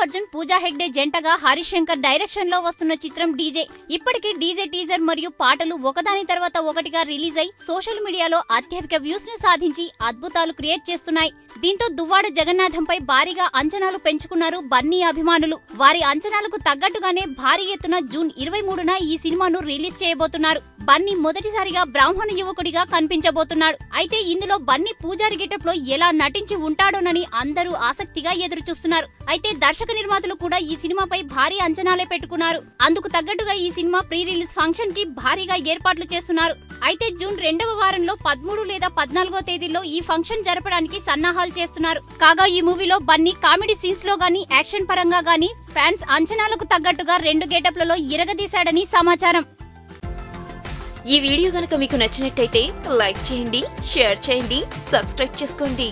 అర్జున్, పూజా హెగ్డే జంటగా హరీష్ శంకర్ డైరెక్షన్ లో వస్తున్న చిత్రం డీజే. ఇప్పటికే డీజే టీజర్ మరియు పాటలు ఒకదాని తర్వాత ఒకటిగా రిలీజ్ అయి సోషల్ మీడియాలో అత్యధిక వ్యూస్ ను సాధించి అద్భుతాలు క్రియేట్ చేస్తున్నాయి. దీంతో దువ్వాడ జగన్నాథంపై భారీగా అంచనాలు పెంచుకున్నారు బన్నీ అభిమానులు. వారి అంచనాలకు తగ్గట్టుగానే భారీ ఎత్తున జూన్ 23న ఈ సినిమాను రిలీజ్ చేయబోతున్నారు. బన్నీ మొదటిసారిగా బ్రాహ్మణ యువకుడిగా కనిపించబోతున్నాడు. అయితే ఇందులో బన్నీ పూజారి గెటప్ లో ఎలా నటించి ఉంటాడోనని అందరూ ఆసక్తిగా ఎదురు చూస్తున్నారు. అయితే దర్శక నిర్మాతలు కూడా ఈ సినిమాపై భారీ అంచనాలే పెట్టుకున్నారు. అందుకు తగ్గట్టుగా ఈ సినిమా ప్రీ రిలీజ్ ఫంక్షన్ కి భారీగా ఏర్పాట్లు చేస్తున్నారు. అయితే జూన్ 2వ వారంలో 13 లేదా 14వ తేదీల్లో ఈ ఫంక్షన్ జరపడానికి సన్నాహాలు చేస్తున్నారు. కాగా ఈ మూవీలో బన్నీ కామెడీ సీన్స్ లో గానీ, యాక్షన్ పరంగా గానీ ఫ్యాన్స్ అంచనాలకు తగ్గట్టుగా 2 గెటప్లలో ఇరగదీశాడని సమాచారం. ఈ వీడియో గనుక మీకు నచ్చినట్టయితే లైక్ చేయండి, షేర్ చేయండి, సబ్స్క్రైబ్ చేసుకోండి.